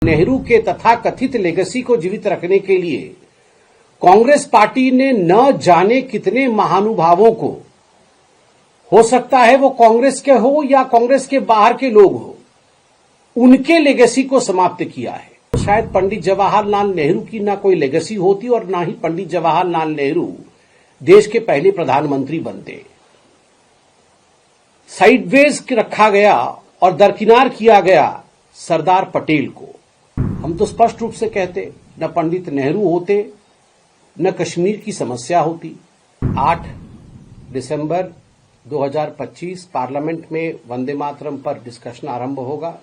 नेहरू के तथाकथित लेगेसी को जीवित रखने के लिए कांग्रेस पार्टी ने न जाने कितने महानुभावों को, हो सकता है वो कांग्रेस के हो या कांग्रेस के बाहर के लोग हो, उनके लेगेसी को समाप्त किया है। शायद पंडित जवाहरलाल नेहरू की ना कोई लेगेसी होती और ना ही पंडित जवाहरलाल नेहरू देश के पहले प्रधानमंत्री बनते। साइडवेज रखा गया और दरकिनार किया गया सरदार पटेल को। हम तो स्पष्ट रूप से कहते, न पंडित नेहरू होते, न कश्मीर की समस्या होती। 8 दिसंबर 2025 पार्लियामेंट में वंदे मातरम पर डिस्कशन आरंभ होगा।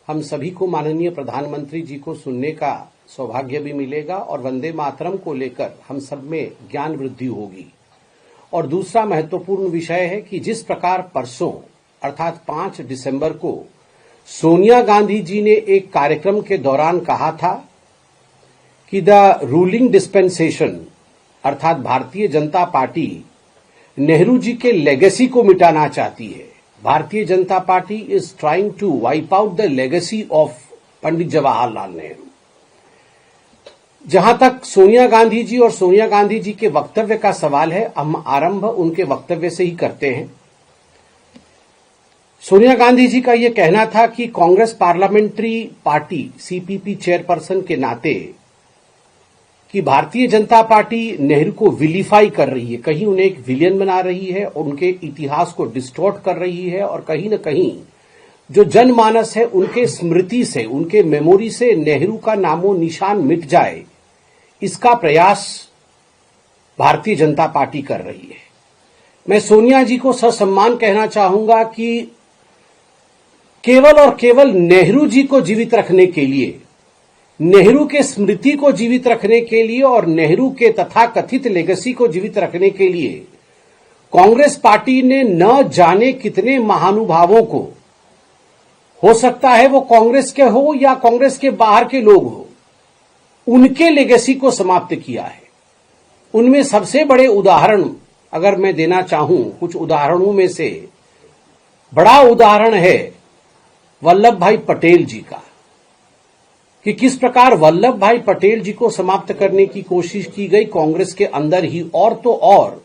हम सभी को माननीय प्रधानमंत्री जी को सुनने का सौभाग्य भी मिलेगा और वंदे मातरम को लेकर हम सब में ज्ञान वृद्धि होगी। और दूसरा महत्वपूर्ण विषय है कि जिस प्रकार परसों अर्थात 5 दिसंबर को सोनिया गांधी जी ने एक कार्यक्रम के दौरान कहा था कि द रूलिंग डिस्पेंसेशन अर्थात भारतीय जनता पार्टी नेहरू जी के लेगेसी को मिटाना चाहती है। Bharatiya Janata party is trying to wipe out the legacy of Pandit Jawaharlal Nehru. जहां तक सोनिया गांधी जी और सोनिया गांधी जी के वक्तव्य का सवाल है, हम आरंभ उनके वक्तव्य से ही करते हैं। सोनिया गांधी जी का यह कहना था कि Congress parliamentary party CPP chairperson के नाते कि भारतीय जनता पार्टी नेहरू को विलीफाई कर रही है, कहीं उन्हें एक विलियन बना रही है और उनके इतिहास को डिस्टॉर्ट कर रही है और कहीं न कहीं जो जनमानस है उनके स्मृति से, उनके मेमोरी से नेहरू का नामो निशान मिट जाए, इसका प्रयास भारतीय जनता पार्टी कर रही है। मैं सोनिया जी को ससम्मान कहना चाहूंगा कि केवल और केवल नेहरू जी को जीवित रखने के लिए, नेहरू के स्मृति को जीवित रखने के लिए और नेहरू के तथाकथित लेगेसी को जीवित रखने के लिए कांग्रेस पार्टी ने न जाने कितने महानुभावों को, हो सकता है वो कांग्रेस के हो या कांग्रेस के बाहर के लोग हो, उनके लेगेसी को समाप्त किया है। उनमें सबसे बड़े उदाहरण अगर मैं देना चाहूं, कुछ उदाहरणों में से बड़ा उदाहरण है वल्लभ भाई पटेल जी का, कि किस प्रकार वल्लभ भाई पटेल जी को समाप्त करने की कोशिश की गई कांग्रेस के अंदर ही। और तो और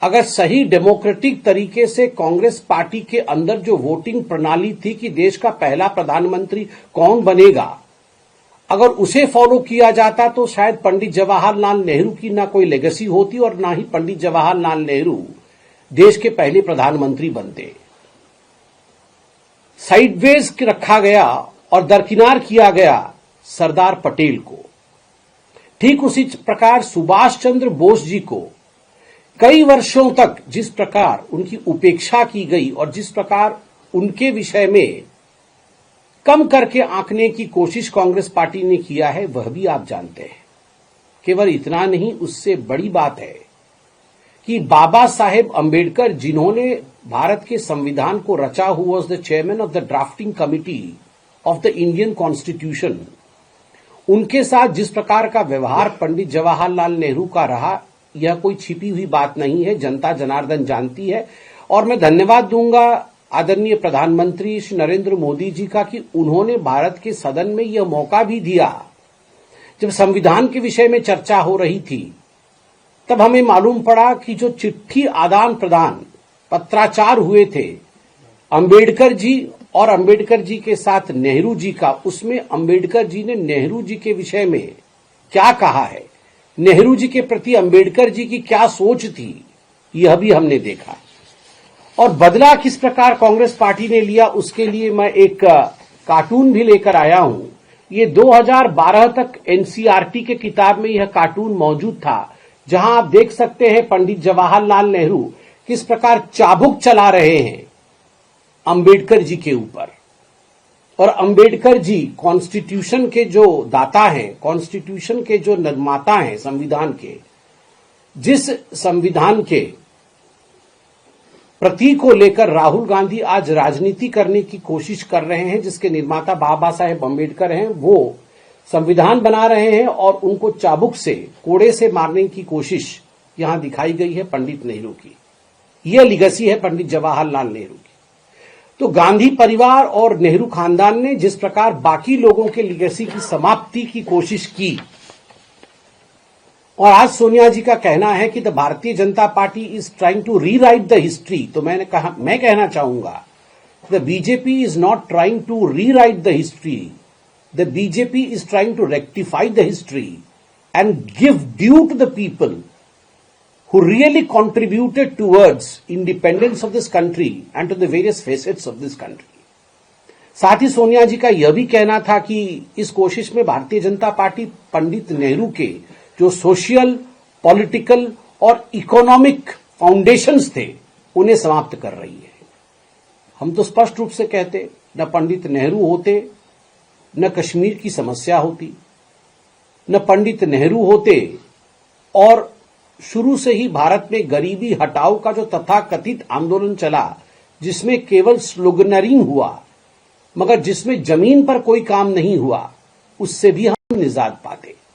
अगर सही डेमोक्रेटिक तरीके से कांग्रेस पार्टी के अंदर जो वोटिंग प्रणाली थी कि देश का पहला प्रधानमंत्री कौन बनेगा, अगर उसे फॉलो किया जाता तो शायद पंडित जवाहरलाल नेहरू की ना कोई लेगेसी होती और ना ही पंडित जवाहरलाल नेहरू देश के पहले प्रधानमंत्री बनते। साइडवेज रखा गया और दरकिनार किया गया सरदार पटेल को। ठीक उसी प्रकार सुभाष चंद्र बोस जी को कई वर्षों तक जिस प्रकार उनकी उपेक्षा की गई और जिस प्रकार उनके विषय में कम करके आंकने की कोशिश कांग्रेस पार्टी ने किया है, वह भी आप जानते हैं। केवल इतना नहीं, उससे बड़ी बात है कि बाबा साहेब अंबेडकर जिन्होंने भारत के संविधान को रचा, who was the chairman of the drafting committee of the Indian constitution, उनके साथ जिस प्रकार का व्यवहार पंडित जवाहरलाल नेहरू का रहा, यह कोई छिपी हुई बात नहीं है, जनता जनार्दन जानती है। और मैं धन्यवाद दूंगा आदरणीय प्रधानमंत्री श्री नरेंद्र मोदी जी का कि उन्होंने भारत के सदन में यह मौका भी दिया। जब संविधान के विषय में चर्चा हो रही थी तब हमें मालूम पड़ा कि जो चिट्ठी आदान प्रदान पत्राचार हुए थे अंबेडकर जी और अंबेडकर जी के साथ नेहरू जी का, उसमें अंबेडकर जी ने नेहरू जी के विषय में क्या कहा है, नेहरू जी के प्रति अंबेडकर जी की क्या सोच थी, यह भी हमने देखा। और बदला किस प्रकार कांग्रेस पार्टी ने लिया, उसके लिए मैं एक कार्टून भी लेकर आया हूं। ये 2012 तक एनसीईआरटी के किताब में यह कार्टून मौजूद था, जहां आप देख सकते हैं पंडित जवाहरलाल नेहरू किस प्रकार चाबुक चला रहे हैं अंबेडकर जी के ऊपर। और अंबेडकर जी कॉन्स्टिट्यूशन के जो दाता हैं, कॉन्स्टिट्यूशन के जो निर्माता हैं संविधान के, जिस संविधान के प्रतीक को लेकर राहुल गांधी आज राजनीति करने की कोशिश कर रहे हैं, जिसके निर्माता बाबा साहेब अंबेडकर हैं, वो संविधान बना रहे हैं और उनको चाबुक से, कोड़े से मारने की कोशिश यहां दिखाई गई है पंडित नेहरू की। यह लेगेसी है पंडित जवाहरलाल नेहरू की। तो गांधी परिवार और नेहरू खानदान ने जिस प्रकार बाकी लोगों के लीगेसी की समाप्ति की कोशिश की, और आज सोनिया जी का कहना है कि the Bharatiya Janata party is trying to rewrite the history, तो मैं कहना चाहूंगा the BJP is not trying to rewrite the history, the BJP is trying to rectify the history and give due to the people who really contributed towards independence of this country and to the various facets of this country. साथ ही सोनिया जी का यह भी कहना था कि इस कोशिश में भारतीय जनता पार्टी पंडित नेहरू के जो सोशल, पॉलिटिकल और इकोनॉमिक फाउंडेशंस थे उन्हें समाप्त कर रही है। हम तो स्पष्ट रूप से कहते, न पंडित नेहरू होते, न कश्मीर की समस्या होती, न पंडित नेहरू होते, और शुरू से ही भारत में गरीबी हटाओ का जो तथाकथित आंदोलन चला, जिसमें केवल स्लोगनरिंग हुआ मगर जिसमें जमीन पर कोई काम नहीं हुआ, उससे भी हम निजात पाते।